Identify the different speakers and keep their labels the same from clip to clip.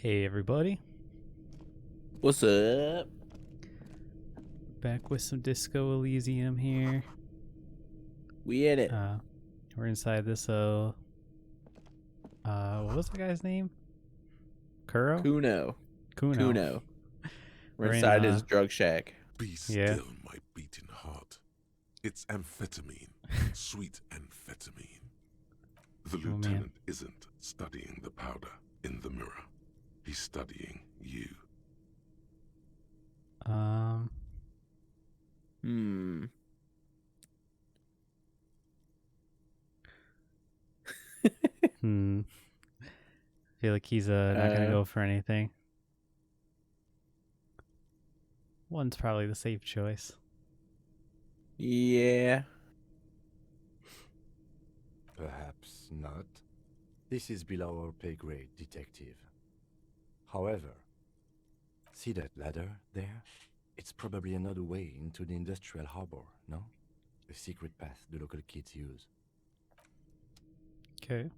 Speaker 1: Hey everybody,
Speaker 2: What's up?
Speaker 1: back with some Disco Elysium here.
Speaker 2: We in it.
Speaker 1: We're inside this what was the guy's name? Kuro?
Speaker 2: Kuno.
Speaker 1: Kuno.
Speaker 2: Kuno. We're
Speaker 1: We're in
Speaker 2: inside his drug shack.
Speaker 3: Be
Speaker 1: Yeah.
Speaker 3: still, my beating heart. It's amphetamine, sweet amphetamine. The
Speaker 1: Oh, man.
Speaker 3: lieutenant isn't studying the powder in the mirror. He's studying you.
Speaker 2: Hmm.
Speaker 1: I feel like he's not gonna go for anything. One's probably the safe choice.
Speaker 2: Yeah.
Speaker 4: Perhaps not. This is below our pay grade, detective. However, see that ladder there? It's probably another way into the industrial harbor, no? A secret path the local kids use.
Speaker 1: Okay.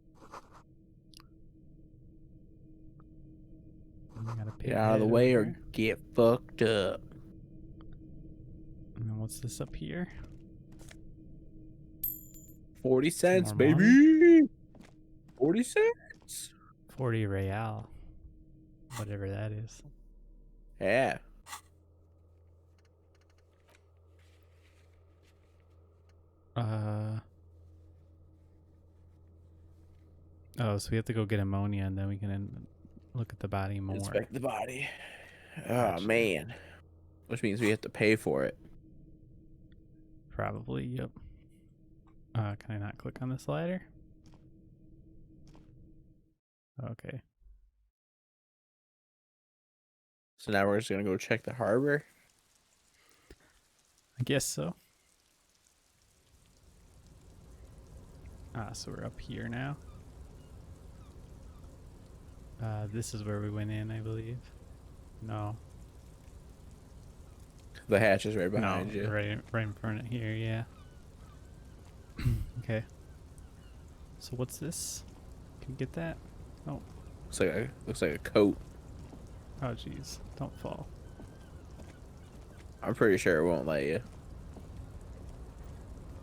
Speaker 2: Get out of the way or get fucked up.
Speaker 1: And then what's this up here?
Speaker 2: 40 cents,
Speaker 1: more
Speaker 2: baby. 40 cents.
Speaker 1: 40 real. Whatever that is.
Speaker 2: Yeah.
Speaker 1: Oh, so we have to go get ammonia and then we can look at the body more.
Speaker 2: Inspect the body. Oh,
Speaker 1: Gotcha.
Speaker 2: man. Which means we have to pay for it.
Speaker 1: Probably, yep. Can I not click on the slider? Okay.
Speaker 2: So now we're just going to go check the harbor.
Speaker 1: I guess so. So we're up here now. This is where we went in, I believe. No.
Speaker 2: The hatch is right behind you.
Speaker 1: Right in front of here, yeah. Okay. So what's this? Can you get that? Oh.
Speaker 2: Looks like a coat.
Speaker 1: Oh, jeez. Don't fall.
Speaker 2: I'm pretty sure it won't let you.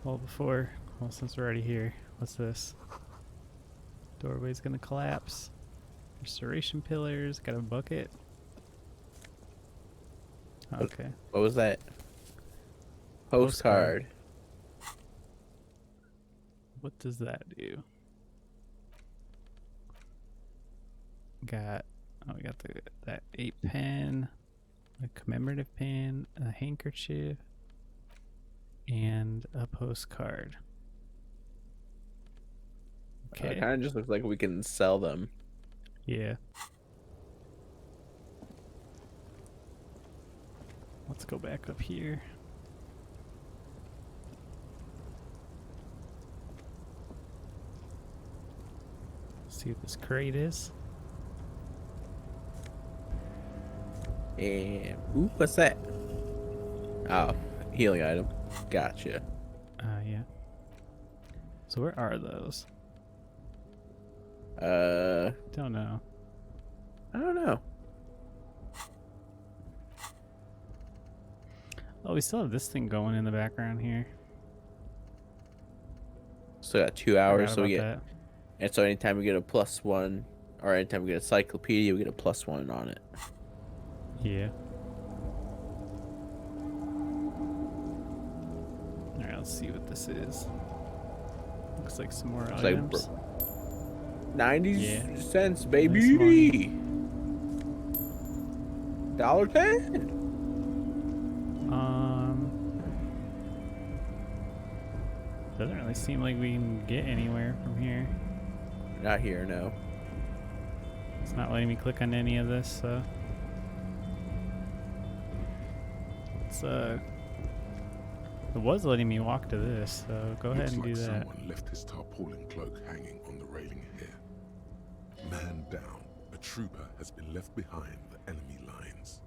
Speaker 1: Well, since we're already here, what's this? Doorway's gonna collapse. Restoration pillars. Got a bucket. Okay.
Speaker 2: What was that? Postcard.
Speaker 1: What does that do? We got that 8 pen, a commemorative pin, a handkerchief, and a postcard. Okay.
Speaker 2: It kind of just looks like we can sell them.
Speaker 1: Yeah. Let's go back up here. See what this crate is.
Speaker 2: And ooh, what's that? Oh, healing item. Gotcha.
Speaker 1: Yeah. So where are those? Don't know.
Speaker 2: I don't know.
Speaker 1: Oh, we still have this thing going in the background here.
Speaker 2: Still got 2 hours,
Speaker 1: Forgot
Speaker 2: so we
Speaker 1: about
Speaker 2: get.
Speaker 1: that.
Speaker 2: And so anytime we get a +1, or anytime we get a encyclopedia, we get a +1 on it.
Speaker 1: Yeah. Alright, let's see what this is. Looks like some more
Speaker 2: Looks like
Speaker 1: items.
Speaker 2: 90
Speaker 1: Yeah.
Speaker 2: cents,
Speaker 1: Nice
Speaker 2: baby. $1.10.
Speaker 1: Doesn't really seem like we can get anywhere from here.
Speaker 2: Not here, no.
Speaker 1: It's not letting me click on any of this, so it was letting me walk to this, so go ahead and do that.
Speaker 3: Someone left his tarpaulin cloak hanging on the railing here. Man down, a trooper has been left behind the enemy lines.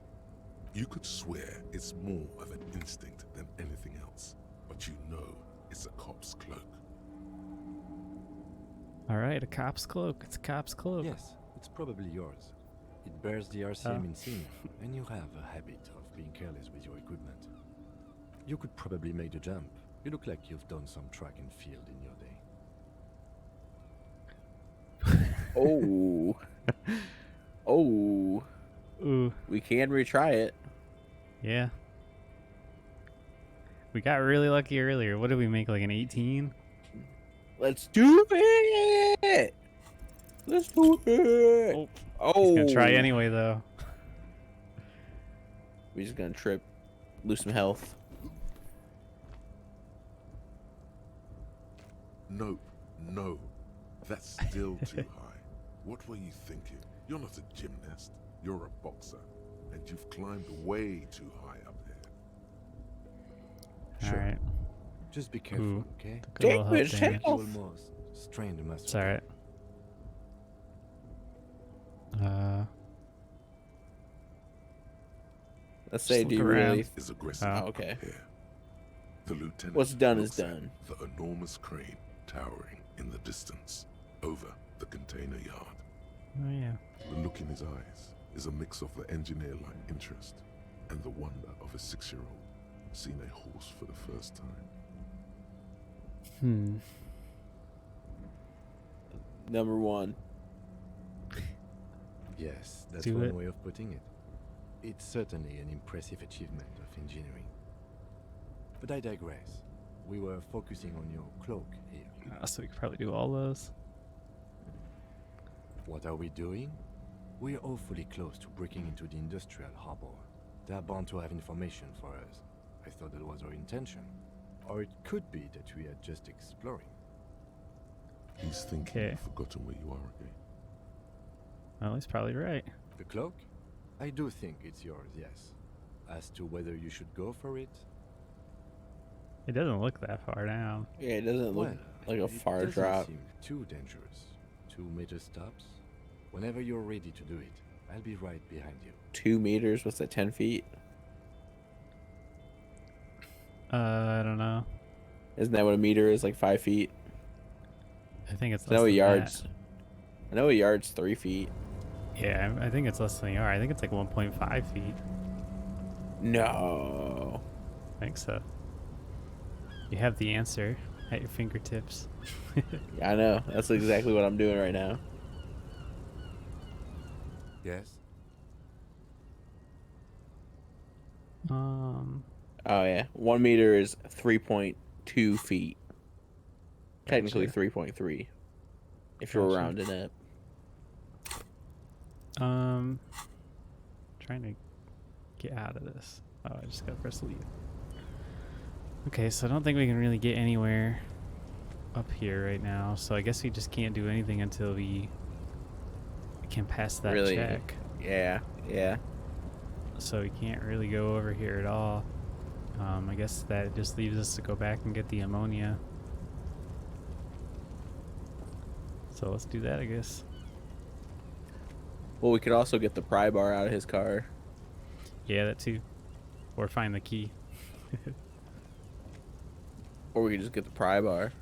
Speaker 3: You could swear it's more of an instinct than anything else, but you know it's a cop's cloak.
Speaker 1: Alright, a cop's cloak. It's a cop's cloak.
Speaker 4: Yes, it's probably yours. It bears the RCM
Speaker 1: Oh.
Speaker 4: insignia, and you have a habit of being careless with your equipment. You could probably make the jump. You look like you've done some track and field in your day.
Speaker 2: Oh. Oh.
Speaker 1: Ooh,
Speaker 2: We can retry it.
Speaker 1: yeah. We got really lucky earlier. What did we make, like an 18?
Speaker 2: Let's do it. Let's do it.
Speaker 1: Oh,
Speaker 2: Oh.
Speaker 1: he's gonna try anyway, though.
Speaker 2: We're just gonna trip, lose some health.
Speaker 3: No, no. That's still too high. What were you thinking? You're not a gymnast. You're a boxer. And you've climbed way too high up here.
Speaker 4: Sure.
Speaker 1: Alright.
Speaker 4: Just be careful,
Speaker 1: Ooh.
Speaker 4: okay?
Speaker 1: Took a little health
Speaker 2: Damage,
Speaker 1: damage.
Speaker 2: take
Speaker 4: You
Speaker 2: off.
Speaker 4: almost strained the muscle.
Speaker 1: It's alright.
Speaker 2: Let's say,
Speaker 1: Just
Speaker 2: do you
Speaker 1: look around.
Speaker 2: really?
Speaker 3: Is aggressive
Speaker 1: Oh.
Speaker 3: up
Speaker 2: Okay.
Speaker 3: here. The lieutenant
Speaker 2: What's done is
Speaker 3: looks at
Speaker 2: done.
Speaker 3: The enormous crane towering in the distance over the container yard.
Speaker 1: Oh, yeah.
Speaker 3: The look in his eyes is a mix of the engineer-like interest and the wonder of a 6-year-old seeing a horse for the first time.
Speaker 1: Hmm.
Speaker 2: Number one.
Speaker 4: Yes, that's
Speaker 1: Do
Speaker 4: one
Speaker 1: it.
Speaker 4: way of putting it. It's certainly an impressive achievement of engineering. But I digress. We were focusing on your cloak here.
Speaker 1: So we could probably do all those.
Speaker 4: What are we doing? We're awfully close to breaking into the industrial harbor. They're bound to have information for us. I thought that was our intention. Or it could be that we are just exploring.
Speaker 3: He's thinking
Speaker 1: Okay.
Speaker 3: you've forgotten where you are again.
Speaker 1: Well, he's probably right.
Speaker 4: The cloak? I do think it's yours, yes. As to whether you should go for it,
Speaker 1: It doesn't look that far down.
Speaker 2: Yeah, it doesn't look
Speaker 4: well,
Speaker 2: like a
Speaker 4: it
Speaker 2: far
Speaker 4: doesn't
Speaker 2: drop.
Speaker 4: seem too dangerous. 2 major stops. Whenever you're ready to do it, I'll be right behind you.
Speaker 2: 2 meters. What's that? 10 feet?
Speaker 1: I don't know.
Speaker 2: Isn't that what a meter is? Like 5 feet?
Speaker 1: I think it's
Speaker 2: I
Speaker 1: less
Speaker 2: know a
Speaker 1: than
Speaker 2: yard's.
Speaker 1: that.
Speaker 2: I know a yard's 3 feet.
Speaker 1: Yeah, I think it's less than a yard. I think it's like 1.5 feet.
Speaker 2: No.
Speaker 1: I think so. You have the answer at your fingertips.
Speaker 2: Yeah, I know. That's exactly what I'm doing right now.
Speaker 4: Yes?
Speaker 2: Oh yeah, 1 meter is 3.2 feet. Technically
Speaker 1: Gotcha.
Speaker 2: 3.3, if you're
Speaker 1: Gotcha.
Speaker 2: rounding it.
Speaker 1: Trying to get out of this. Oh, I just gotta press leave. Okay, so I don't think we can really get anywhere up here right now. So I guess we just can't do anything until we can pass that
Speaker 2: Really?
Speaker 1: check.
Speaker 2: Yeah, yeah.
Speaker 1: So we can't really go over here at all. I guess that just leaves us to go back and get the ammonia. So let's do that, I guess.
Speaker 2: Well, we could also get the pry bar out of his car.
Speaker 1: Yeah, that too. Or find the key.
Speaker 2: Or we could just get the pry bar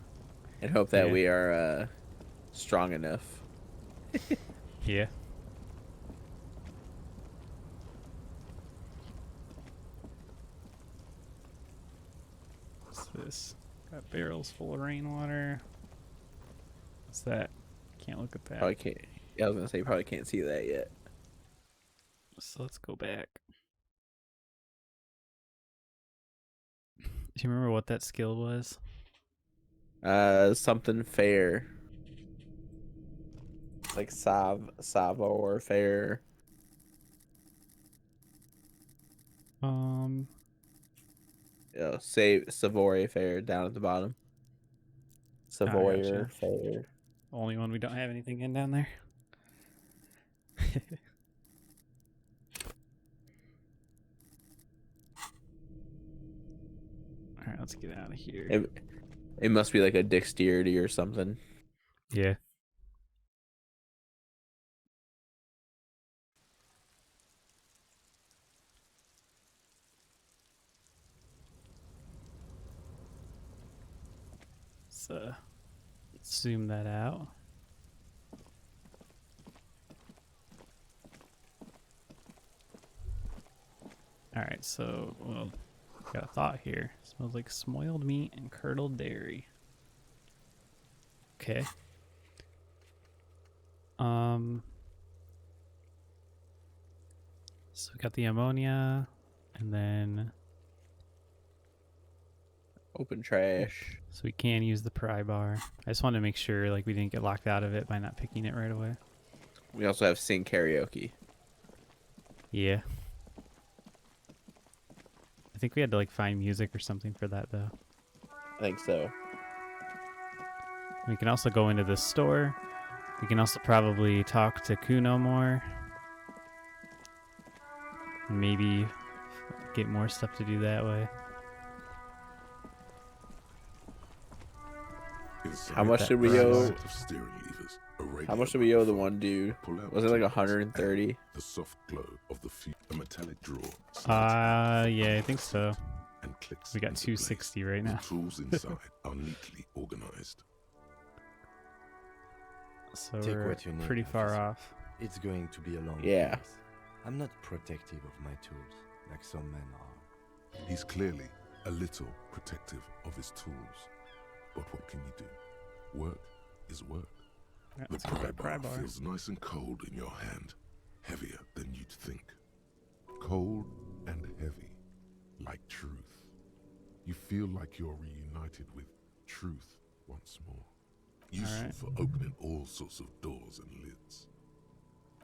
Speaker 2: and hope that
Speaker 1: Yeah.
Speaker 2: we are strong enough.
Speaker 1: Yeah. What's this? Got barrels full of rainwater. What's that? Can't look at that.
Speaker 2: Probably can't. Yeah, I was gonna say you probably can't see that yet.
Speaker 1: So let's go back. Do you remember what that skill was?
Speaker 2: Something fair. Like Sava or fair. Say Savoy fair down at the bottom. Savoy
Speaker 1: gotcha.
Speaker 2: fair.
Speaker 1: Only one we don't have anything in down there. Alright, let's get out of here.
Speaker 2: It must be like a dexterity or something.
Speaker 1: Yeah. So, zoom that out. Alright, so, well, got a thought here. Smells like smoiled meat and curdled dairy. Okay. So we got the ammonia, and then
Speaker 2: Open trash.
Speaker 1: so we can use the pry bar. I just wanted to make sure like we didn't get locked out of it by not picking it right away.
Speaker 2: We also have sing karaoke.
Speaker 1: Yeah. I think we had to like find music or something for that though.
Speaker 2: I think so.
Speaker 1: We can also go into the store. We can also probably talk to Kuno more. Maybe get more stuff to do that way.
Speaker 2: How much did we
Speaker 1: price.
Speaker 2: owe? How much did we owe the one dude? Was it like 130?
Speaker 3: The soft glow of the a metallic drawer.
Speaker 1: Yeah, I think so.
Speaker 3: And clicks
Speaker 1: We got
Speaker 3: into
Speaker 1: 260
Speaker 3: place.
Speaker 1: right now.
Speaker 3: The tools inside are neatly organized.
Speaker 1: So
Speaker 4: Take
Speaker 1: we're
Speaker 4: what you need,
Speaker 1: pretty far
Speaker 4: officer.
Speaker 1: off.
Speaker 4: It's going to be a long
Speaker 2: Yeah.
Speaker 4: place. I'm not protective of my tools, like some men are.
Speaker 3: He's clearly a little protective of his tools. But what can you do? Work is work.
Speaker 1: Yeah,
Speaker 3: The
Speaker 1: let's go to
Speaker 3: pry
Speaker 1: the pry
Speaker 3: bar
Speaker 1: bar.
Speaker 3: feels nice and cold in your hand, heavier than you'd think. Cold and heavy, like truth. You feel like you're reunited with truth once more. Useful
Speaker 1: Alright.
Speaker 3: for opening all sorts of doors and lids.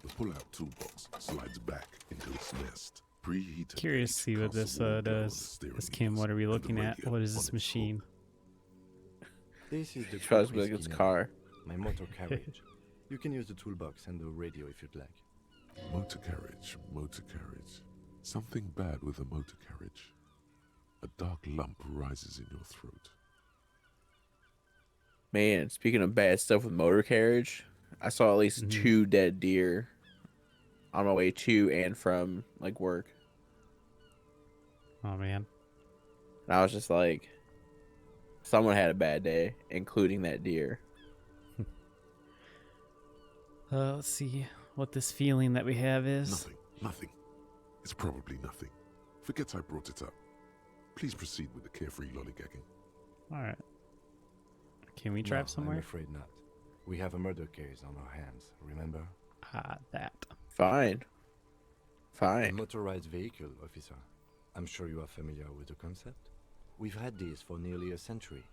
Speaker 3: The pull-out toolbox slides back into its nest. Preheated.
Speaker 1: Curious to see what this does. This Kim, what are we looking at? What is this machine?
Speaker 4: This is the
Speaker 2: Tries to
Speaker 4: quick
Speaker 2: be like
Speaker 4: whiskey
Speaker 2: it's a
Speaker 4: now,
Speaker 2: car.
Speaker 4: my motor carriage. You can use the toolbox and the radio if you'd like.
Speaker 3: Motor carriage, motor carriage. Something bad with a motor carriage. A dark lump rises in your throat.
Speaker 2: Man, speaking of bad stuff with motor carriage, I saw at least 2 dead deer on my way to and from like work.
Speaker 1: Oh man.
Speaker 2: And I was just like, someone had a bad day, including that deer.
Speaker 1: Let's see what this feeling that we have is.
Speaker 3: Nothing. It's probably nothing. Forget I brought it up. Please proceed with the carefree lollygagging.
Speaker 1: Alright. Can we drive
Speaker 4: No,
Speaker 1: somewhere?
Speaker 4: I'm afraid not. We have a murder case on our hands, remember?
Speaker 1: Ah, that.
Speaker 2: Fine.
Speaker 4: A
Speaker 2: Fine.
Speaker 4: motorized vehicle, officer. I'm sure you are familiar with the concept. We've had these for nearly a century.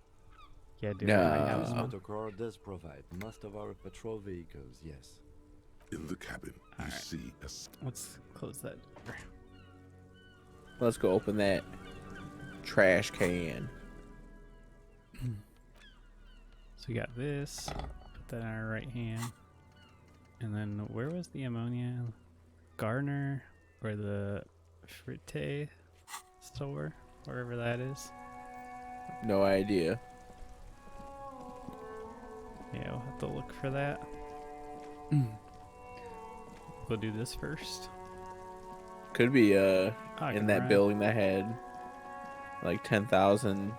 Speaker 1: Yeah, dude.
Speaker 2: No.
Speaker 1: I have
Speaker 4: This
Speaker 1: some.
Speaker 4: motor car does provide most of our patrol vehicles, yes.
Speaker 3: In the cabin, you
Speaker 1: Alright.
Speaker 3: see a
Speaker 1: Let's close that door.
Speaker 2: Let's go open that trash can.
Speaker 1: So we got this. Put that in our right hand. And then where was the ammonia? Garner or the Frite store? Wherever that is.
Speaker 2: No idea.
Speaker 1: Yeah, we'll have to look for that. We'll do this first.
Speaker 2: Could be
Speaker 1: I
Speaker 2: in
Speaker 1: can
Speaker 2: that
Speaker 1: run.
Speaker 2: building that had like 10,000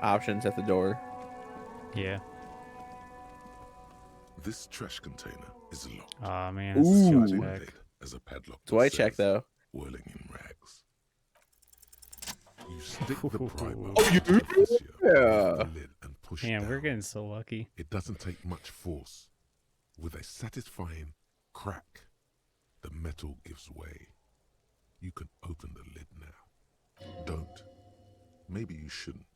Speaker 2: options at the door.
Speaker 1: Yeah.
Speaker 3: This trash container is locked.
Speaker 1: Aw, man.
Speaker 2: Ooh.
Speaker 1: It's
Speaker 3: It's
Speaker 1: a
Speaker 3: one
Speaker 1: check.
Speaker 3: head as a padlock.
Speaker 2: So I
Speaker 3: says,
Speaker 2: check though.
Speaker 3: Whirling in rags. You stick the pry bar
Speaker 1: Oh,
Speaker 3: into the fissure
Speaker 2: Yeah.
Speaker 3: of the lid and push
Speaker 1: Man, we're
Speaker 3: down.
Speaker 1: getting so lucky.
Speaker 3: It doesn't take much force. With a satisfying crack, the metal gives way. You can open the lid now. Don't. Maybe you shouldn't.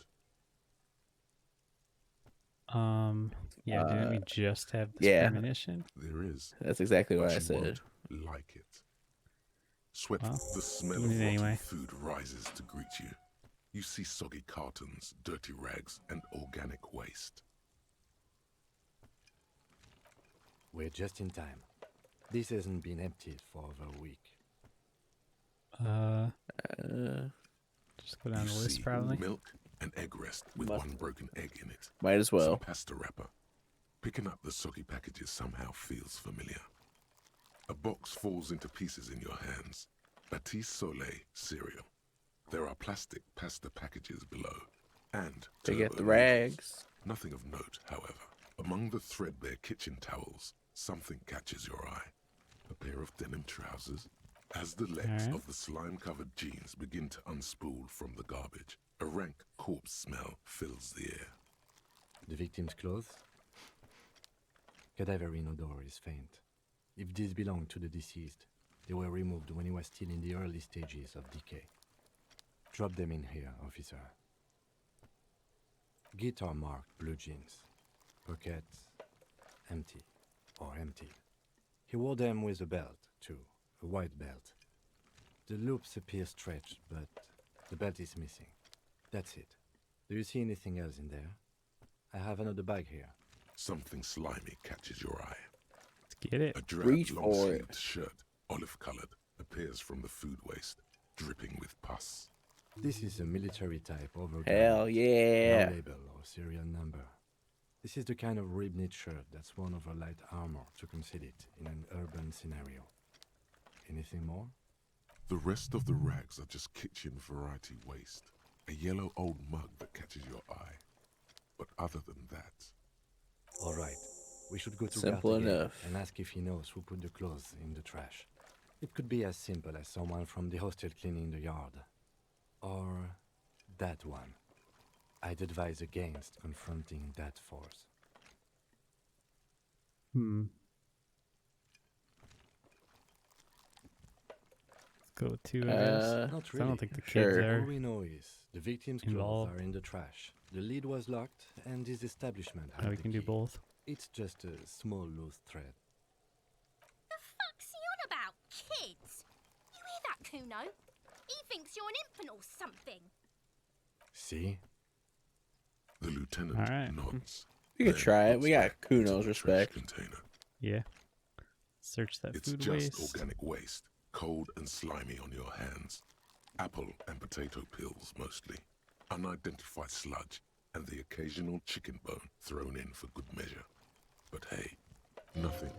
Speaker 1: Yeah, didn't we just have this
Speaker 2: yeah.
Speaker 1: premonition?
Speaker 3: There is.
Speaker 2: That's exactly what
Speaker 3: but
Speaker 2: I
Speaker 3: you
Speaker 2: said.
Speaker 3: won't like it. Sweat,
Speaker 1: Well,
Speaker 3: the smell
Speaker 1: eat
Speaker 3: of
Speaker 1: it
Speaker 3: rotten
Speaker 1: anyway.
Speaker 3: food rises to greet you. You see soggy cartons, dirty rags, and organic waste.
Speaker 4: We're just in time. This hasn't been emptied for over a week.
Speaker 1: Just go down
Speaker 3: You
Speaker 1: the list
Speaker 3: see
Speaker 1: probably.
Speaker 3: milk and egg rest with
Speaker 2: Must-
Speaker 3: one broken egg in it.
Speaker 2: Might as
Speaker 3: Some
Speaker 2: well.
Speaker 3: pasta wrapper. Picking up the soggy packages somehow feels familiar. A box falls into pieces in your hands. Batiste Soleil cereal. There are plastic pasta packages below. And
Speaker 2: They get
Speaker 3: turbo
Speaker 2: the
Speaker 3: noodles.
Speaker 2: rags.
Speaker 3: Nothing of note, however. Among the threadbare kitchen towels, something catches your eye. A pair of denim trousers, As the legs
Speaker 1: Alright.
Speaker 3: of the slime-covered jeans begin to unspool from the garbage, a rank corpse smell fills the air.
Speaker 4: The victim's clothes? Cadaverine odor is faint. If these belong to the deceased, they were removed when he was still in the early stages of decay. Drop them in here, officer. Guitar marked blue jeans. Pockets empty or empty. He wore them with a belt, too. A white belt. The loops appear stretched, but the belt is missing. That's it. Do you see anything else in there? I have another bag here.
Speaker 3: Something slimy catches your eye.
Speaker 1: Let's get it.
Speaker 3: A drab,
Speaker 2: Reach for
Speaker 3: long-sleeved shirt, olive-colored, appears from the food waste, dripping with pus.
Speaker 4: This is a military type overgarment.
Speaker 2: Hell yeah.
Speaker 4: No label or serial number. This is the kind of rib-knit shirt that's worn over light armor to conceal it in an urban scenario. Anything more?
Speaker 3: The rest of the rags are just kitchen variety waste. A yellow old mug that catches your eye. But other than that,
Speaker 4: All right. We should go to
Speaker 2: Simple
Speaker 4: Gart again
Speaker 2: enough.
Speaker 4: and ask if he knows who put the clothes in the trash. It could be as simple as someone from the hostel cleaning the yard. Or that one. I'd advise against confronting that force.
Speaker 1: Let's go to, I guess.
Speaker 4: Not
Speaker 1: 'Cause I don't
Speaker 4: really.
Speaker 1: think the kids
Speaker 2: Sure.
Speaker 4: All
Speaker 1: are.
Speaker 4: we know is the victim's
Speaker 1: involved.
Speaker 4: clothes are in the trash. The lid was locked, and his establishment had
Speaker 1: Oh, we
Speaker 4: the
Speaker 1: can do
Speaker 4: key.
Speaker 1: both.
Speaker 4: It's just a small loose thread.
Speaker 5: The fuck's he on about? Kids? You hear that, Kuno? He thinks you're an infant or something.
Speaker 4: See?
Speaker 3: the lieutenant
Speaker 1: Alright.
Speaker 3: nods.
Speaker 2: We could
Speaker 3: then
Speaker 2: try it.
Speaker 3: looks
Speaker 2: We got
Speaker 3: back into
Speaker 2: Kuno's
Speaker 3: the trash
Speaker 2: respect.
Speaker 3: container.
Speaker 1: Yeah. Search that
Speaker 3: It's
Speaker 1: food
Speaker 3: just
Speaker 1: waste.
Speaker 3: organic waste, cold and slimy on your hands. Apple and potato peels mostly. Unidentified sludge, and the occasional chicken bone thrown in for good measure. But hey, nothing.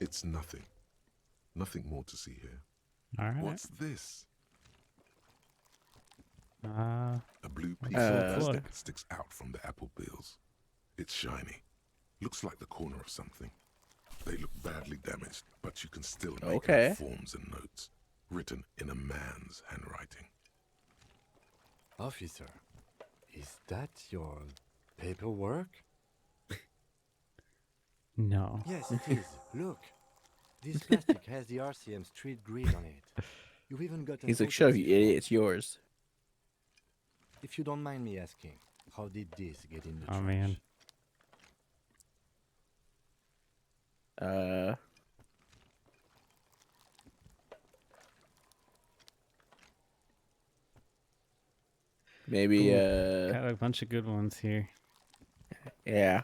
Speaker 3: It's nothing. Nothing more to see here.
Speaker 1: All right.
Speaker 3: What's this? A blue piece
Speaker 2: Uh,
Speaker 3: of plastic
Speaker 1: Look.
Speaker 3: sticks out from the apple peels. It's shiny. Looks like the corner of something. They look badly damaged, but you can still make
Speaker 2: Okay.
Speaker 3: out forms and notes, written in a man's handwriting.
Speaker 4: Officer, is that your paperwork?
Speaker 1: No.
Speaker 4: Yes, it is. Look. This plastic has the RCM street grid on it. You've even got an
Speaker 2: He's like, shut up, you
Speaker 4: autopsy
Speaker 2: idiot.
Speaker 4: form.
Speaker 2: It's yours.
Speaker 4: If you don't mind me asking, how did this get in the
Speaker 1: Oh,
Speaker 4: trash?
Speaker 1: man.
Speaker 2: Maybe,
Speaker 1: Got a bunch of good ones here.
Speaker 2: yeah.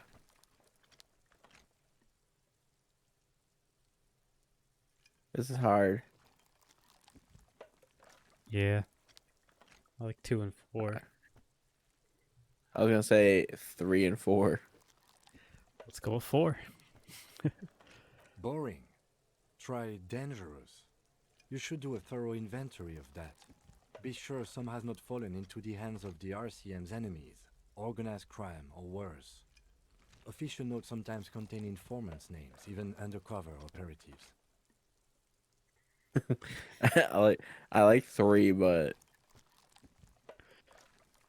Speaker 2: This is hard.
Speaker 1: Yeah. I like 2 and 4.
Speaker 2: I was gonna say 3 and 4.
Speaker 1: Let's go with 4.
Speaker 4: Boring. Try dangerous. You should do a thorough inventory of that. Be sure some has not fallen into the hands of the RCM's enemies, organized crime, or worse. Official notes sometimes contain informants' names, even undercover operatives.
Speaker 2: I like 3, but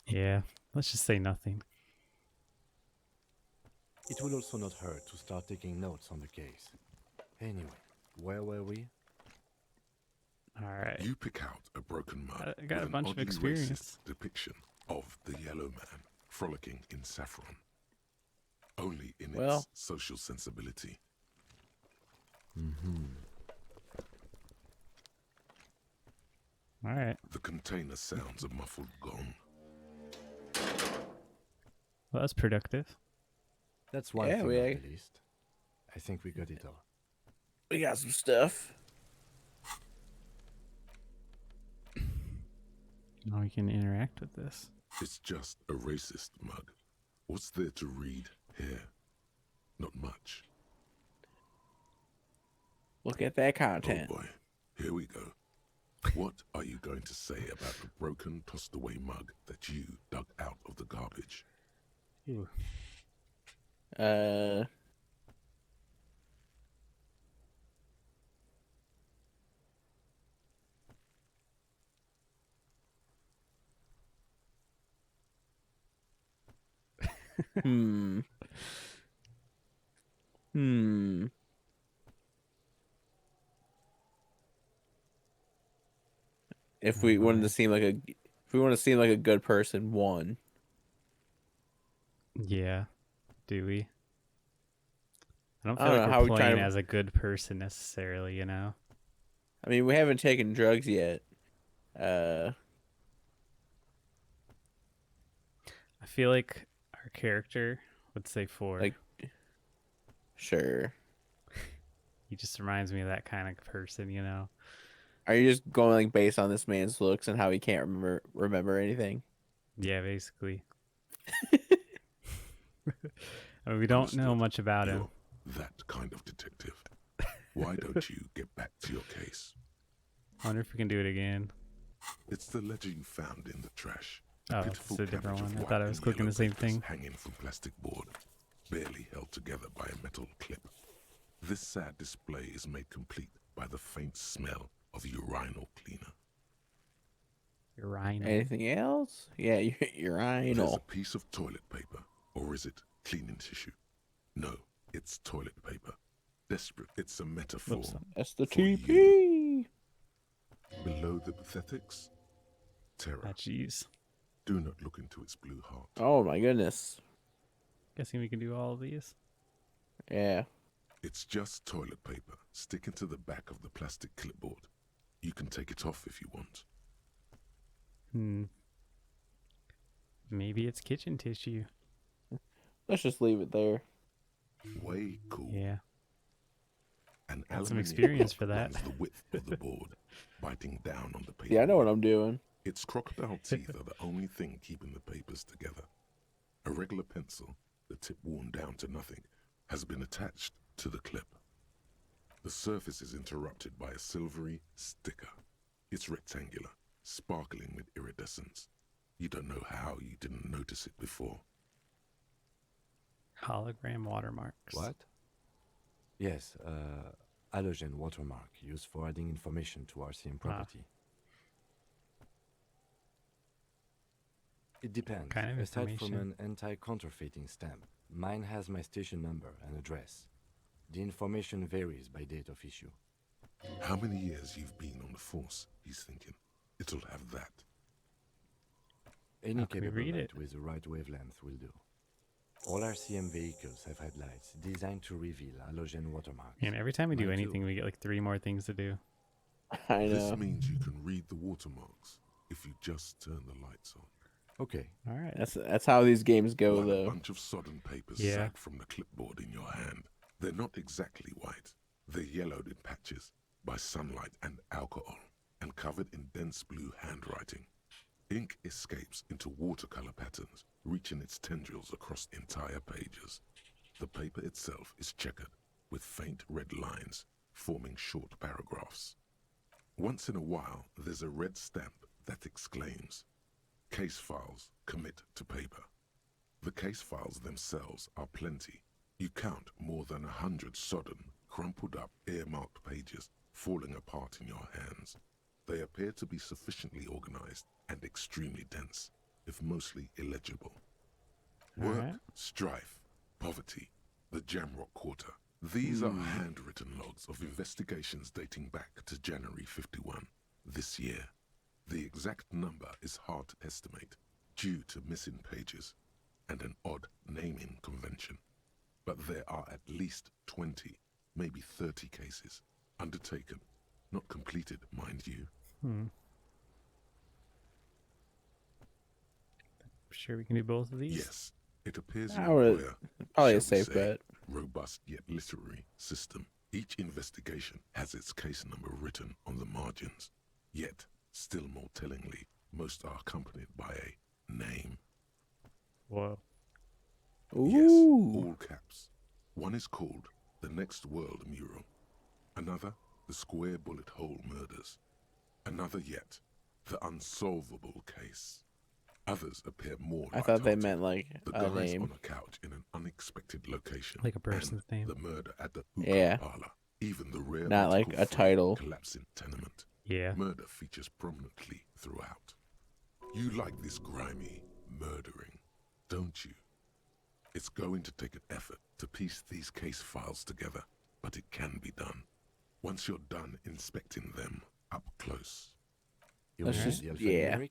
Speaker 1: Yeah. Let's just say nothing.
Speaker 4: It will also not hurt to start taking notes on the case. Anyway, where were we?
Speaker 1: All right.
Speaker 3: You pick out a broken mug
Speaker 1: I got a
Speaker 3: with an
Speaker 1: bunch of
Speaker 3: oddly
Speaker 1: experience.
Speaker 3: racist depiction of the yellow man frolicking in saffron. Only in
Speaker 2: Well.
Speaker 3: its social sensibility.
Speaker 1: All right.
Speaker 3: The container sounds a muffled gong.
Speaker 1: Well, that's productive.
Speaker 4: That's one
Speaker 2: Yeah,
Speaker 4: thing
Speaker 2: we-
Speaker 4: on the list. I think we got it all.
Speaker 2: we got some stuff.
Speaker 1: Now we can interact with this.
Speaker 3: It's just a racist mug. What's there to read here? Not much.
Speaker 2: Look at that
Speaker 3: Oh
Speaker 2: content.
Speaker 3: boy, here we go. What are you going to say about the broken, tossed away mug that you dug out of the garbage?
Speaker 1: Ooh.
Speaker 2: Hmm. Hmm. If we wanted to seem like if we want to seem like a good person, one.
Speaker 1: Yeah. Do we? I don't
Speaker 2: I
Speaker 1: feel
Speaker 2: don't
Speaker 1: like
Speaker 2: know
Speaker 1: we're
Speaker 2: how we
Speaker 1: playing
Speaker 2: trying to.
Speaker 1: as a good person necessarily, you know?
Speaker 2: I mean, we haven't taken drugs yet. Uh,
Speaker 1: I feel like our character would say 4.
Speaker 2: like, sure.
Speaker 1: He just reminds me of that kind of person, you know?
Speaker 2: Are you just going like based on this man's looks and how he can't remember anything?
Speaker 1: Yeah, basically. I mean, we don't know
Speaker 3: Understood.
Speaker 1: much about him.
Speaker 3: You're that kind of detective. Why don't you get back to your case?
Speaker 1: I wonder if we can do it again.
Speaker 3: It's the ledger you found in the trash.
Speaker 1: Oh,
Speaker 3: Pitiful
Speaker 1: it's a different
Speaker 3: cabbage of
Speaker 1: one. I
Speaker 3: white
Speaker 1: thought I was
Speaker 3: and
Speaker 1: clicking
Speaker 3: yellow
Speaker 1: the same
Speaker 3: papers
Speaker 1: thing.
Speaker 3: hanging from plastic board, barely held together by a metal clip. This sad display is made complete by the faint smell of urinal cleaner.
Speaker 1: Urinal.
Speaker 2: Anything else? Yeah,
Speaker 3: There's a
Speaker 2: urinal.
Speaker 3: piece of toilet paper, or is it cleaning tissue? No, it's toilet paper. Desperate, it's a metaphor.
Speaker 1: Whoops.
Speaker 2: That's the
Speaker 3: for you.
Speaker 2: TP.
Speaker 3: Below the pathetics, terror.
Speaker 1: Ah, jeez.
Speaker 3: Do not look into its blue heart.
Speaker 2: Oh my goodness.
Speaker 1: Guessing we can do all of these.
Speaker 2: Yeah.
Speaker 3: It's just toilet paper sticking to the back of the plastic clipboard. You can take it off if you want.
Speaker 1: Maybe it's kitchen tissue.
Speaker 2: Let's just leave it there.
Speaker 3: Way cool.
Speaker 1: Yeah.
Speaker 3: An
Speaker 1: Got some
Speaker 3: aluminium
Speaker 1: experience
Speaker 3: block
Speaker 1: for that.
Speaker 3: runs the width of the board, biting down on the paper.
Speaker 2: Yeah, I know what I'm doing.
Speaker 3: Its crocodile teeth are the only thing keeping the papers together. A regular pencil, the tip worn down to nothing, has been attached to the clip. The surface is interrupted by a silvery sticker. It's rectangular, sparkling with iridescence. You don't know how you didn't notice it before.
Speaker 1: Hologram watermarks.
Speaker 4: What? Yes, halogen watermark used for adding information to RCM property. It depends.
Speaker 1: Kind of
Speaker 4: Aside from
Speaker 1: information?
Speaker 4: an anti-counterfeiting stamp, mine has my station number and address. The information varies by date of issue.
Speaker 3: How many years you've been on the force, he's thinking. It'll have that.
Speaker 4: Any
Speaker 1: How can we
Speaker 4: capable
Speaker 1: read
Speaker 4: light
Speaker 1: it?
Speaker 4: with the right wavelength will do. All RCM vehicles have headlights designed to reveal halogen watermarks.
Speaker 1: And every time we do
Speaker 4: Mine too.
Speaker 1: anything, we get like 3 more things to do.
Speaker 2: I
Speaker 3: This
Speaker 2: know.
Speaker 3: means you can read the watermarks if you just turn the lights on.
Speaker 4: Okay,
Speaker 1: All right.
Speaker 2: That's how these games go,
Speaker 3: While a
Speaker 2: though.
Speaker 3: bunch of sodden papers
Speaker 1: Yeah.
Speaker 3: sag from the clipboard in your hand. They're not exactly white. They're yellowed in patches by sunlight and alcohol, and covered in dense blue handwriting. Ink escapes into watercolor patterns, reaching its tendrils across entire pages. The paper itself is checkered, with faint red lines forming short paragraphs. Once in a while, there's a red stamp that exclaims, "Case files commit to paper." The case files themselves are plenty. You count more than 100 sodden, crumpled up, earmarked pages falling apart in your hands. They appear to be sufficiently organized and extremely dense, if mostly illegible. Work,
Speaker 1: Alright.
Speaker 3: strife, poverty, the Jamrock Quarter. These are handwritten logs of investigations dating back to January 51, this year. The exact number is hard to estimate due to missing pages and an odd naming convention. But there are at least 20, maybe 30 cases undertaken, not completed, mind you.
Speaker 1: Sure we can do both of these?
Speaker 3: Yes, it appears
Speaker 2: I
Speaker 3: your
Speaker 2: would-
Speaker 3: lawyer,
Speaker 2: Probably
Speaker 3: shall
Speaker 2: a
Speaker 3: we
Speaker 2: safe
Speaker 3: say,
Speaker 2: bet.
Speaker 3: robust yet literary system. Each investigation has its case number written on the margins. Yet, still more tellingly, most are accompanied by a name.
Speaker 1: Whoa.
Speaker 3: Yes,
Speaker 2: Ooh.
Speaker 3: all caps. One is called The Next World Mural. Another, The Square Bullet Hole Murders. Another yet, The Unsolvable Case. Others appear more
Speaker 2: I thought they
Speaker 3: lighthearted.
Speaker 2: meant like
Speaker 3: The
Speaker 2: a
Speaker 3: guys
Speaker 2: name.
Speaker 3: on a couch in an unexpected location.
Speaker 1: Like a person's
Speaker 3: and
Speaker 1: name.
Speaker 3: The murder at the hookah
Speaker 2: Yeah.
Speaker 3: parlor. Even the rare
Speaker 2: Not like
Speaker 3: article
Speaker 2: a
Speaker 3: free
Speaker 2: title.
Speaker 3: collapsing tenement.
Speaker 1: Yeah.
Speaker 3: Murder features prominently throughout. You like this grimy murdering, don't you? It's going to take an effort to piece these case files together, but it can be done. Once you're done inspecting them up close.
Speaker 4: You
Speaker 2: Let's
Speaker 4: want
Speaker 2: just-
Speaker 4: the
Speaker 2: yeah.
Speaker 4: alphanumeric?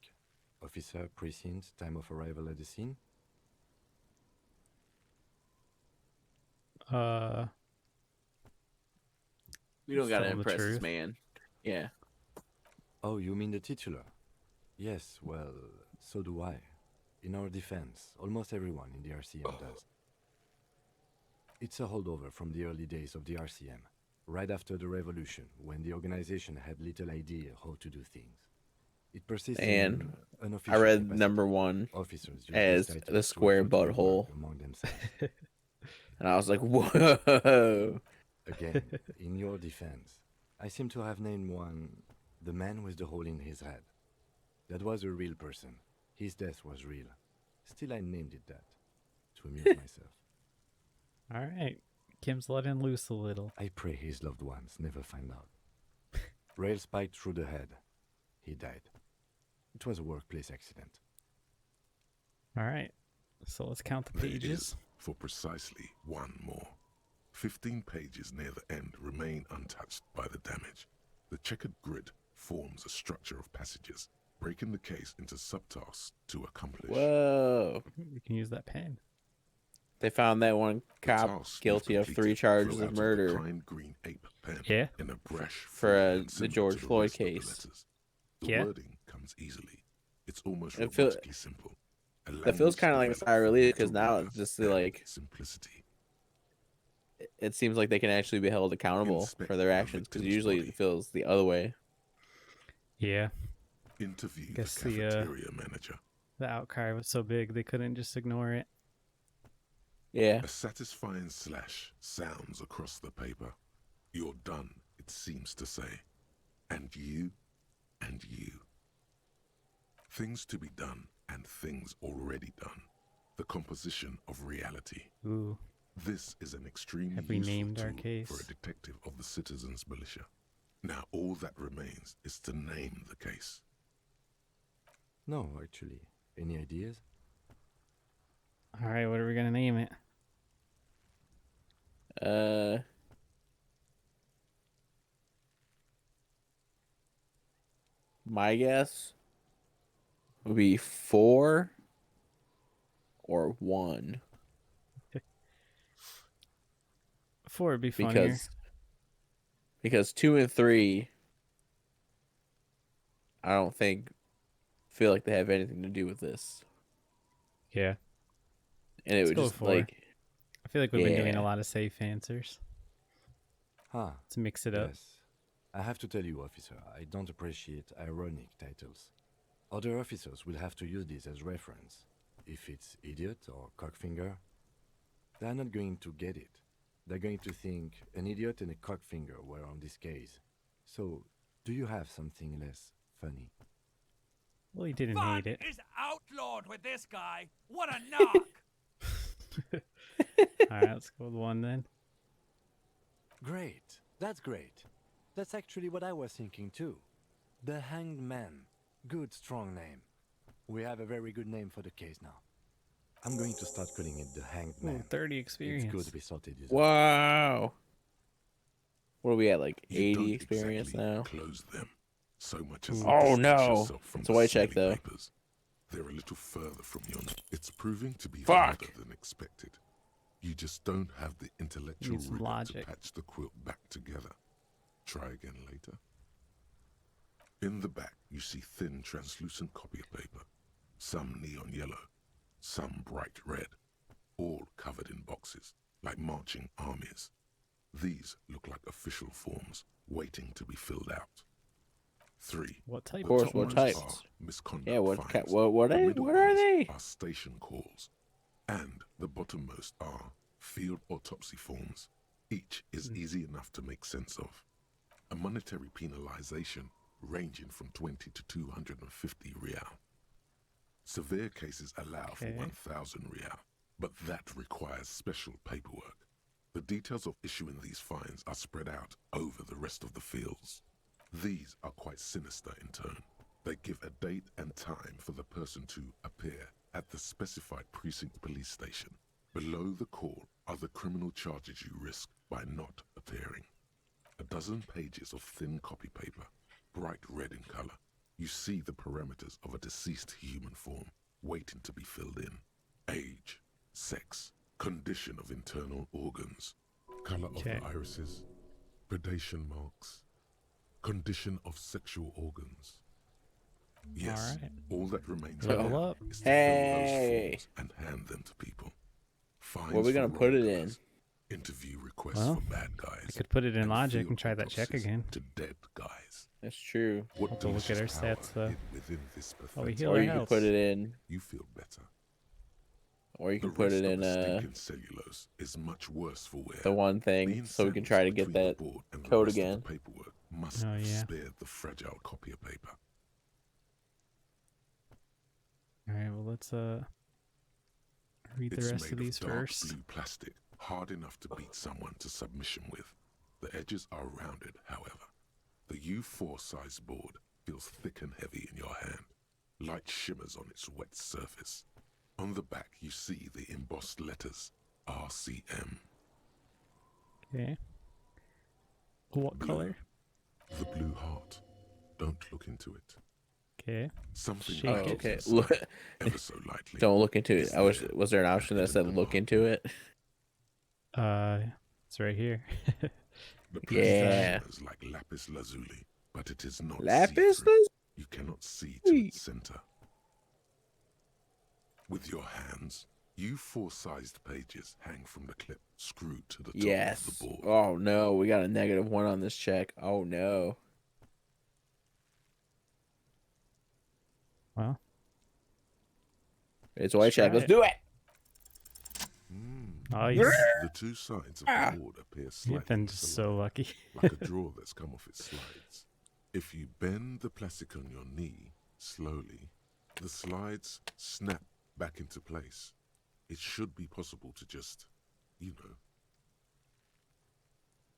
Speaker 4: Officer, precinct, time of arrival at the scene?
Speaker 2: We don't gotta
Speaker 1: Telling the
Speaker 2: impress this
Speaker 1: truth.
Speaker 2: man. Yeah.
Speaker 4: Oh, you mean the titular? Yes, well, so do I. In our defense, almost everyone in the RCM does. It's a holdover from the early days of the RCM, right after the revolution, when the organization had little idea how to do things. It persists
Speaker 2: And
Speaker 4: in
Speaker 2: I
Speaker 4: unofficial
Speaker 2: read
Speaker 4: capacity.
Speaker 2: number 1,
Speaker 4: Officers use
Speaker 2: as
Speaker 4: these
Speaker 2: the
Speaker 4: titles to
Speaker 2: square
Speaker 4: refer to their
Speaker 2: butthole.
Speaker 4: work among themselves.
Speaker 2: and I was like, whoa.
Speaker 4: Again, in your defense, I seem to have named one the man with the hole in his head. That was a real person. His death was real. Still, I named it that to amuse myself.
Speaker 1: All right. Kim's letting loose a little.
Speaker 4: I pray his loved ones never find out. Rail spiked through the head. He died. It was a workplace accident.
Speaker 1: All right. So let's count the
Speaker 3: There
Speaker 1: pages.
Speaker 3: is, for precisely one more. 15 pages near the end remain untouched by the damage. The checkered grid forms a structure of passages, breaking the case into subtasks to accomplish.
Speaker 2: Whoa.
Speaker 1: We can use that pen.
Speaker 3: The
Speaker 2: They found that one cop
Speaker 3: tasks
Speaker 2: guilty
Speaker 3: you've
Speaker 2: of 3
Speaker 3: completed
Speaker 2: charges
Speaker 3: flow
Speaker 2: of
Speaker 3: out the
Speaker 2: murder.
Speaker 3: kind green ape pen
Speaker 1: Yeah.
Speaker 3: in a brush
Speaker 2: For,
Speaker 3: font
Speaker 2: the
Speaker 3: similar
Speaker 2: George
Speaker 3: to the
Speaker 2: Floyd
Speaker 3: rest of the
Speaker 2: case.
Speaker 3: letters. The
Speaker 1: Yeah.
Speaker 3: wording comes easily. It's almost
Speaker 2: It feel-
Speaker 3: robotically simple.
Speaker 2: That feels kind of like a sigh of relief because now it's just like
Speaker 3: simplicity.
Speaker 2: it seems like they can actually be held accountable
Speaker 3: Inspect
Speaker 2: for their
Speaker 3: the
Speaker 2: actions because
Speaker 3: victim's
Speaker 2: usually
Speaker 3: body.
Speaker 2: it feels the other way.
Speaker 1: Yeah.
Speaker 3: Interview the
Speaker 1: Guess the,
Speaker 3: cafeteria manager.
Speaker 1: The outcry was so big they couldn't just ignore it.
Speaker 2: Yeah.
Speaker 3: A satisfying slash sounds across the paper. You're done, it seems to say. And you, and you. Things to be done and things already done. The composition of reality.
Speaker 1: Ooh.
Speaker 3: This is an extremely
Speaker 1: Have we
Speaker 3: useful
Speaker 1: named our
Speaker 3: tool
Speaker 1: case?
Speaker 3: for a detective of the citizens' militia. Now all that remains is to name the case.
Speaker 4: No, actually. Any ideas?
Speaker 1: All right. What are we gonna name it?
Speaker 2: My guess would be 4 or 1
Speaker 1: Four would be funnier.
Speaker 2: because 2 and 3 I don't feel like they have anything to do with this.
Speaker 1: Yeah.
Speaker 2: And it
Speaker 1: Let's
Speaker 2: would
Speaker 1: go
Speaker 2: just
Speaker 1: 4.
Speaker 2: like
Speaker 1: I feel like we've been doing
Speaker 2: Yeah.
Speaker 1: a lot of safe answers.
Speaker 4: Huh.
Speaker 1: Let's mix it up.
Speaker 4: Yes. I have to tell you, officer, I don't appreciate ironic titles. Other officers will have to use this as reference. If it's idiot or cockfinger, they're not going to get it. They're going to think an idiot and a cockfinger were on this case. So, do you have something less funny?
Speaker 1: Well, he didn't
Speaker 6: Fun
Speaker 1: hate it.
Speaker 6: is outlawed with this guy. What a knock!
Speaker 1: All right. Let's go with 1 then.
Speaker 7: Great. That's great. That's actually what I was thinking too. The Hanged Man. Good, strong name. We have a very good name for the case now.
Speaker 4: I'm going to start calling it the Hanged
Speaker 1: Ooh,
Speaker 4: Man.
Speaker 1: 30
Speaker 4: It's
Speaker 1: experience.
Speaker 4: good resulted.
Speaker 2: wow. What are we at, like
Speaker 3: You
Speaker 2: 80
Speaker 3: don't
Speaker 2: experience
Speaker 3: exactly
Speaker 2: now?
Speaker 3: Close them so much as
Speaker 2: Oh,
Speaker 3: distance
Speaker 2: no.
Speaker 3: yourself from
Speaker 2: It's a
Speaker 3: the
Speaker 2: white check,
Speaker 3: smelly
Speaker 2: though.
Speaker 3: papers. They're a little further from your. It's proving to be
Speaker 2: Fuck.
Speaker 3: harder than expected. You just don't have the intellectual
Speaker 1: Need some
Speaker 3: rigor
Speaker 1: logic.
Speaker 3: to patch the quilt back together. Try again later. In the back, you see thin, translucent copy paper. Some neon yellow, some bright red, all covered in boxes, like marching armies. These look like official forms, waiting to be filled out. 3.
Speaker 1: What type?
Speaker 2: Of course,
Speaker 3: top
Speaker 2: what
Speaker 3: ones
Speaker 2: types?
Speaker 3: are misconduct
Speaker 2: Yeah, what
Speaker 3: fines.
Speaker 1: Oh,
Speaker 3: The middle
Speaker 2: what are
Speaker 3: ones
Speaker 2: they?
Speaker 3: Are station calls, and the bottommost are field autopsy forms. Each is easy enough to make sense of. A monetary penalization ranging from 20 to 250 real. Severe cases allow for
Speaker 1: Okay.
Speaker 3: 1,000 real, but that requires special paperwork. The details of issuing these fines are spread out over the rest of the fields. These are quite sinister in turn. They give a date and time for the person to appear at the specified precinct police station. Below the call are the criminal charges you risk by not appearing. A dozen pages of thin copy paper, bright red in color. You see the parameters of a deceased human form waiting to be filled in. Age, sex, condition of internal organs, color of
Speaker 1: Okay.
Speaker 3: the irises, predation marks, condition of sexual organs. Yes,
Speaker 1: Alright.
Speaker 3: all that remains
Speaker 1: Level
Speaker 3: now
Speaker 1: up.
Speaker 3: is to fill
Speaker 2: Hey.
Speaker 3: those forms and hand them to people. Fines
Speaker 2: Where are we
Speaker 3: for
Speaker 2: gonna put it in?
Speaker 3: wrongdoers, interview requests
Speaker 1: Well,
Speaker 3: for bad guys.
Speaker 1: I could put it in
Speaker 3: and
Speaker 1: logic
Speaker 3: field
Speaker 1: and try that check
Speaker 3: autopsies
Speaker 1: again.
Speaker 3: to dead guys.
Speaker 2: That's true.
Speaker 3: What
Speaker 1: Have to look at
Speaker 3: delicious
Speaker 1: our
Speaker 3: power
Speaker 1: stats, though.
Speaker 3: hid within this
Speaker 1: Oh, we
Speaker 3: pathetic-
Speaker 1: heal
Speaker 2: Or
Speaker 1: our
Speaker 2: you can
Speaker 1: health.
Speaker 2: put it in.
Speaker 3: You feel better.
Speaker 2: Or you
Speaker 3: The
Speaker 2: can put
Speaker 3: rest
Speaker 2: it
Speaker 3: of
Speaker 2: in
Speaker 3: the stinking cellulose is much worse for wear.
Speaker 2: the one
Speaker 3: The
Speaker 2: thing, so we can
Speaker 3: incentives
Speaker 2: try to get
Speaker 3: between the
Speaker 2: that
Speaker 3: board and the
Speaker 2: code
Speaker 3: rest of
Speaker 2: again.
Speaker 3: the paperwork must
Speaker 1: Oh,
Speaker 3: have
Speaker 1: yeah.
Speaker 3: spared the fragile copier paper.
Speaker 1: Alright, well, let's read the
Speaker 3: It's
Speaker 1: rest
Speaker 3: made
Speaker 1: of these
Speaker 3: dark
Speaker 1: first.
Speaker 3: blue plastic, hard enough to beat someone to submission with. The edges are rounded, however. The U4 size board feels thick and heavy in your hand. Light shimmers on its wet surface. On the back, you see the embossed letters RCM.
Speaker 1: Okay. What
Speaker 3: Blue.
Speaker 1: color?
Speaker 3: The blue heart. Don't look into it.
Speaker 1: Okay.
Speaker 3: Something
Speaker 1: Shake
Speaker 2: Oh,
Speaker 1: it.
Speaker 2: okay.
Speaker 3: inside,
Speaker 2: Look,
Speaker 3: ever so lightly.
Speaker 2: don't look into it.
Speaker 3: Is
Speaker 2: I was.
Speaker 3: there
Speaker 2: Was there an option that said
Speaker 3: hidden
Speaker 2: look
Speaker 3: mark?
Speaker 2: into it?
Speaker 1: It's right here.
Speaker 3: The
Speaker 2: Yeah.
Speaker 3: plastic is like lapis lazuli, but it is not
Speaker 2: Lapis
Speaker 3: see-through.
Speaker 2: lazuli?
Speaker 3: You cannot see to
Speaker 2: Sweet.
Speaker 3: its center. With your hands, U4-sized pages hang from the clip screwed to the top
Speaker 2: Yes.
Speaker 3: of the board.
Speaker 2: Oh no, we got a -1 on this check. Oh no.
Speaker 1: Well,
Speaker 2: It's a white
Speaker 1: Let's
Speaker 2: check.
Speaker 1: try
Speaker 2: Let's
Speaker 1: it.
Speaker 2: do it.
Speaker 1: nice.
Speaker 3: The two sides of
Speaker 2: Ah.
Speaker 3: the board appear
Speaker 1: You've
Speaker 3: slightly
Speaker 1: been just
Speaker 3: misaligned,
Speaker 1: so lucky.
Speaker 3: like a drawer that's come off its slides. If you bend the plastic on your knee slowly, the slides snap back into place. It should be possible to just,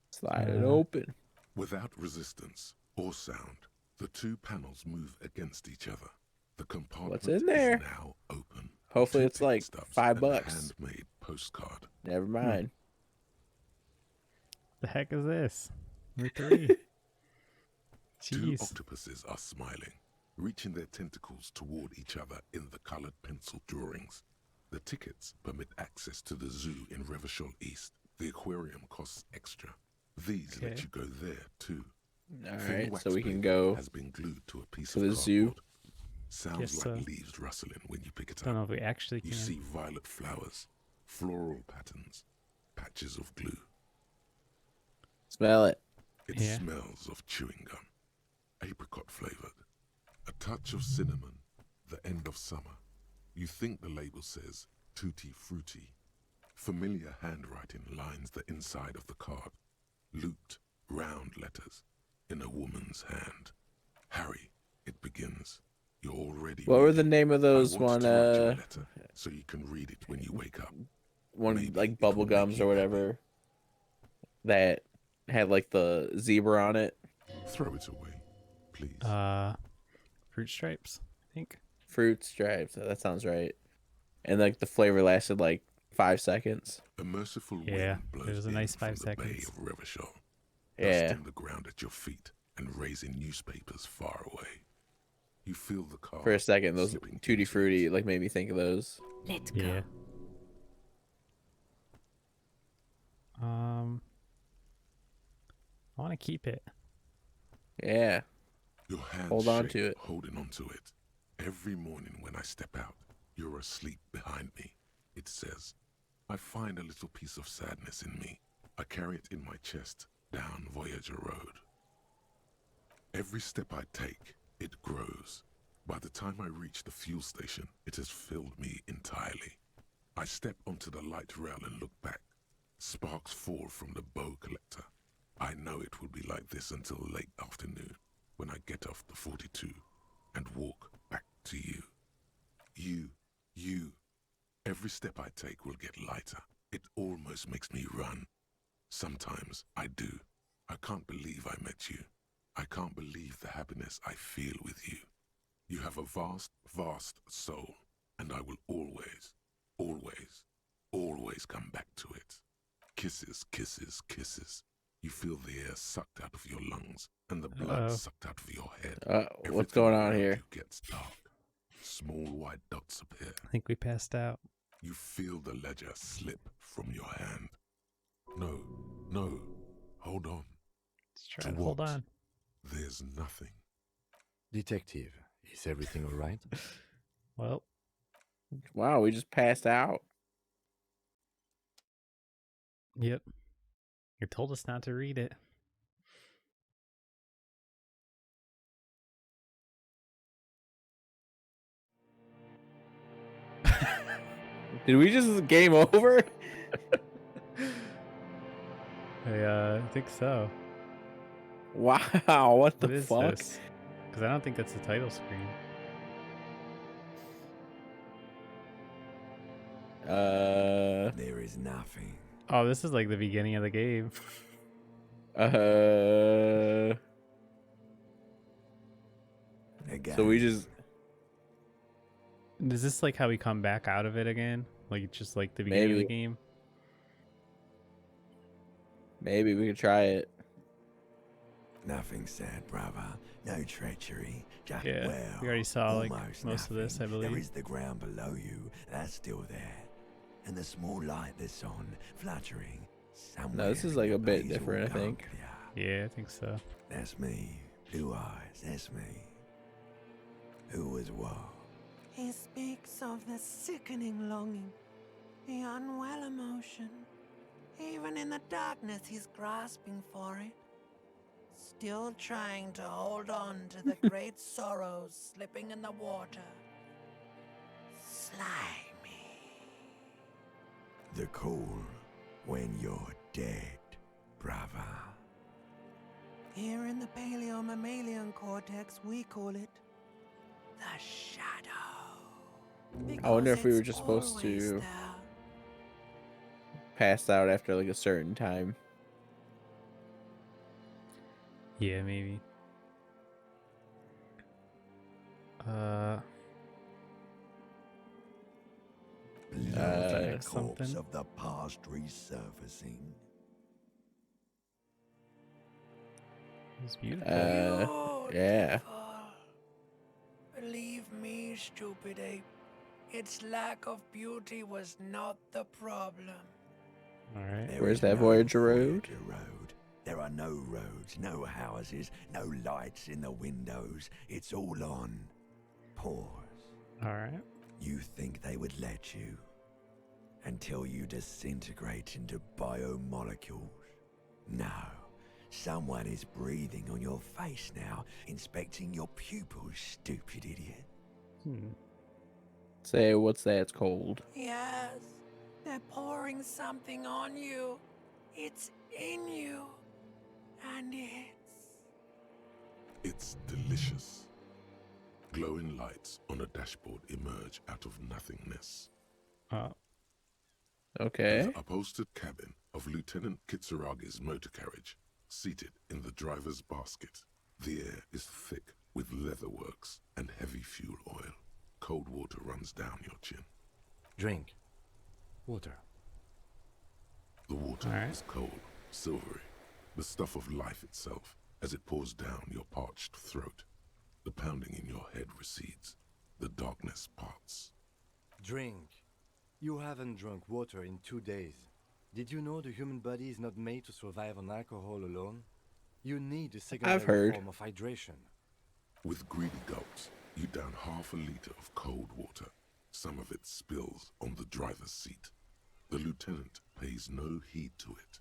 Speaker 2: Slide it
Speaker 1: Uh,
Speaker 2: open.
Speaker 3: without resistance or sound, the two panels move against each other. The compartment
Speaker 2: in there?
Speaker 3: is now open.
Speaker 2: Hopefully
Speaker 3: Two
Speaker 2: it's like
Speaker 3: ticket stubs
Speaker 2: $5.
Speaker 3: and a handmade postcard.
Speaker 2: Never mind.
Speaker 1: The heck is this? We're 3.
Speaker 3: Two
Speaker 1: Jeez.
Speaker 3: octopuses are smiling, reaching their tentacles toward each other in the colored pencil drawings. The tickets permit access to the zoo in Revachol East. The aquarium costs extra. These let
Speaker 1: Okay.
Speaker 3: you go there too.
Speaker 2: All
Speaker 3: Thin
Speaker 2: right,
Speaker 3: wax
Speaker 2: so we can
Speaker 3: paper
Speaker 2: go.
Speaker 3: has been glued to a piece
Speaker 2: to
Speaker 3: of
Speaker 2: the zoo.
Speaker 3: cardboard. Sounds
Speaker 1: Guess
Speaker 3: like
Speaker 1: so.
Speaker 3: leaves rustling when you pick it
Speaker 1: Don't know
Speaker 3: up.
Speaker 1: if we actually
Speaker 3: You
Speaker 1: can.
Speaker 3: see violet flowers, floral patterns, patches of glue.
Speaker 2: Smell it.
Speaker 3: It
Speaker 1: Yeah.
Speaker 3: smells of chewing gum, apricot flavored, a touch of cinnamon, the end of summer. You think the label says tutti frutti. Familiar handwriting lines the inside of the card, looped, round letters in a woman's hand. Harry, it begins. You're already.
Speaker 2: What were the
Speaker 3: reading.
Speaker 2: name of those
Speaker 3: I wanted
Speaker 2: one?
Speaker 3: to write you a letter so you can read it when you wake up.
Speaker 2: One
Speaker 3: Maybe
Speaker 2: like
Speaker 3: it will
Speaker 2: bubble
Speaker 3: make
Speaker 2: gums
Speaker 3: you
Speaker 2: or
Speaker 3: happy.
Speaker 2: whatever. That had like the zebra on it.
Speaker 3: Throw it away, please.
Speaker 1: Fruit stripes, I think.
Speaker 2: Fruit stripes. That sounds right. And like the flavor lasted like 5 seconds.
Speaker 3: A merciful
Speaker 1: Yeah,
Speaker 3: wind blows
Speaker 1: it was a
Speaker 3: in
Speaker 1: nice
Speaker 3: from
Speaker 1: 5
Speaker 3: the bay
Speaker 1: seconds.
Speaker 3: of Revachol,
Speaker 2: Yeah.
Speaker 3: dusting the ground at your feet and raising newspapers far away. You feel the car
Speaker 2: For a second, those
Speaker 3: slipping
Speaker 2: tutti
Speaker 3: into
Speaker 2: frutti
Speaker 3: it.
Speaker 2: like made me think of those.
Speaker 5: Let's go.
Speaker 1: Yeah. I want to keep it.
Speaker 2: Yeah.
Speaker 3: Your hands
Speaker 2: Hold on
Speaker 3: shake,
Speaker 2: to it.
Speaker 3: holding on to it. Every morning when I step out, you're asleep behind me. It says, I find a little piece of sadness in me. I carry it in my chest down Voyager Road. Every step I take, it grows. By the time I reach the fuel station, it has filled me entirely. I step onto the light rail and look back. Sparks fall from the bow collector. I know it will be like this until late afternoon, when I get off the 42 and walk back to you. You. Every step I take will get lighter. It almost makes me run. Sometimes I do. I can't believe I met you. I can't believe the happiness I feel with you. You have a vast, vast soul, and I will always, always, always come back to it. Kisses, kisses, kisses. You feel the air sucked out of your lungs and the blood sucked out of your head.
Speaker 2: What's
Speaker 3: Everything
Speaker 2: going on
Speaker 3: around
Speaker 2: here?
Speaker 3: you gets dark. Small white dots appear.
Speaker 1: I think we passed out.
Speaker 3: You feel the ledger slip from your hand. No, no, hold on.
Speaker 1: Let's try to hold
Speaker 3: what?
Speaker 1: on.
Speaker 3: There's nothing.
Speaker 4: Detective, is everything all right?
Speaker 1: Well,
Speaker 2: Wow, we just passed out.
Speaker 1: yep. You told us not to read it.
Speaker 2: Did we just game over?
Speaker 1: I think so.
Speaker 2: Wow, what the
Speaker 1: What is
Speaker 2: fuck?
Speaker 1: this? Because I don't think that's the title screen.
Speaker 8: There is nothing.
Speaker 1: Oh, this is like the beginning of the game.
Speaker 8: Again.
Speaker 2: So we just
Speaker 1: Is this like how we come back out of it again? Like just like the beginning of the
Speaker 2: Maybe.
Speaker 1: game?
Speaker 2: maybe we could try it.
Speaker 8: Nothing said, brother. No treachery. Just
Speaker 1: Yeah,
Speaker 8: well,
Speaker 1: we already saw like
Speaker 8: almost
Speaker 1: most of this, I
Speaker 8: nothing. There
Speaker 1: believe.
Speaker 8: is the ground below you. That's still there. And the small light that's on, fluttering. Somewhere
Speaker 2: No, this is
Speaker 8: in
Speaker 2: like
Speaker 8: the
Speaker 2: a bit
Speaker 8: basil
Speaker 2: different, I think.
Speaker 8: ganglia.
Speaker 1: Yeah, I think so.
Speaker 8: That's me. Blue eyes. That's me. Who was what?
Speaker 9: He speaks of the sickening longing, the unwell emotion. Even in the darkness, he's grasping for it. Still trying to hold on to the great sorrows slipping in the water. Slimy.
Speaker 8: The call when you're dead, brother.
Speaker 9: Here in the paleo-mammalian cortex, we call it the shadow.
Speaker 2: I wonder if we
Speaker 9: Because
Speaker 2: were
Speaker 9: it's
Speaker 2: just supposed
Speaker 9: always
Speaker 2: to
Speaker 9: there.
Speaker 2: pass out after like a certain time.
Speaker 1: Yeah, maybe.
Speaker 8: Blood
Speaker 1: something?
Speaker 8: corpse of the past resurfacing.
Speaker 1: It's beautiful.
Speaker 2: Yeah.
Speaker 9: Beautiful. Believe me, stupid ape, its lack of beauty was not the problem.
Speaker 1: Alright.
Speaker 8: There
Speaker 2: Where's
Speaker 8: is
Speaker 2: that
Speaker 8: no
Speaker 2: Voyager road?
Speaker 8: road. There are no roads, no houses, no lights in the windows. It's all on pause.
Speaker 1: Alright.
Speaker 8: You think they would let you until you disintegrate into biomolecules? No. Someone is breathing on your face now, inspecting your pupils, stupid idiot.
Speaker 2: Say, what's that? It's cold.
Speaker 9: Yes, they're pouring something on you. It's in you. And
Speaker 3: It's delicious. Glowing lights on a dashboard emerge out of nothingness.
Speaker 2: Okay.
Speaker 3: The upholstered cabin of Lieutenant Kitsuragi's motor carriage, seated in the driver's basket. The air is thick with leatherworks and heavy fuel oil. Cold water runs down your chin.
Speaker 4: Drink. Water.
Speaker 3: The water
Speaker 1: Alright.
Speaker 3: is cold, silvery, the stuff of life itself as it pours down your parched throat. The pounding in your head recedes. The darkness parts.
Speaker 4: Drink. You haven't drunk water in 2 days. Did you know the human body is not made to survive on alcohol alone? You need a secondary
Speaker 2: heard.
Speaker 4: form of hydration.
Speaker 3: With greedy gulps, you down half a liter of cold water. Some of it spills on the driver's seat. The lieutenant pays no heed to it.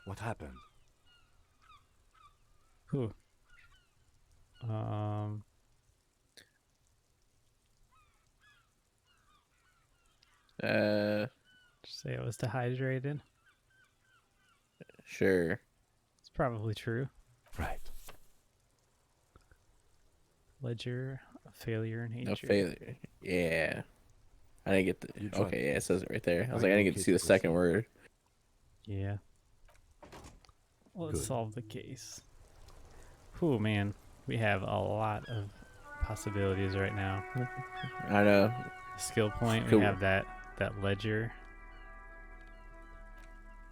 Speaker 4: What happened?
Speaker 1: Whew. Just say I was dehydrated.
Speaker 2: Sure.
Speaker 1: It's probably true.
Speaker 4: Right.
Speaker 1: Ledger, a failure, and
Speaker 2: No
Speaker 1: hatred.
Speaker 2: failure. Yeah. I didn't get the.
Speaker 4: You tried.
Speaker 2: Okay, yeah, it says it right there. I was
Speaker 4: I
Speaker 2: like, I didn't
Speaker 4: know
Speaker 2: get to see the
Speaker 4: Kate
Speaker 2: second
Speaker 4: was-
Speaker 2: word.
Speaker 1: Yeah. Let's
Speaker 4: Good.
Speaker 1: solve the case. Whew, man. We have a lot of possibilities right now.
Speaker 2: I know.
Speaker 1: Skill point,
Speaker 2: Cool.
Speaker 1: we have that ledger.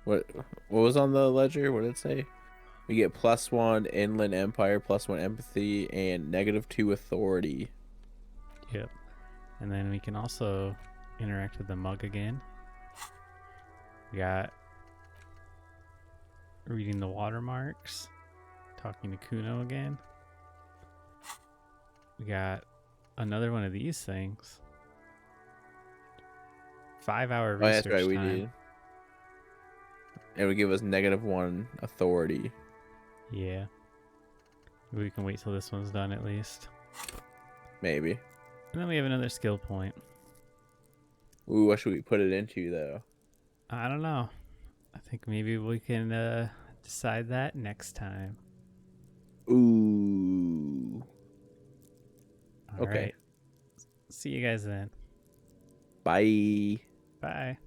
Speaker 2: What was on the ledger? What did it say? We get +1 inland empire, +1 empathy, and -2 authority.
Speaker 1: Yep. And then we can also interact with the mug again. We got reading the watermarks, talking to Kuno again. We got another one of these things. 5-hour
Speaker 2: Oh,
Speaker 1: research
Speaker 2: that's right, we
Speaker 1: time.
Speaker 2: did. It would give us -1 authority.
Speaker 1: Yeah. We can wait till this one's done at least.
Speaker 2: Maybe.
Speaker 1: And then we have another skill point.
Speaker 2: Ooh, what should we put it into, though?
Speaker 1: I don't know. I think maybe we can decide that next time.
Speaker 2: Ooh.
Speaker 1: All
Speaker 2: Okay.
Speaker 1: right. See you guys then.
Speaker 2: Bye.
Speaker 1: Bye.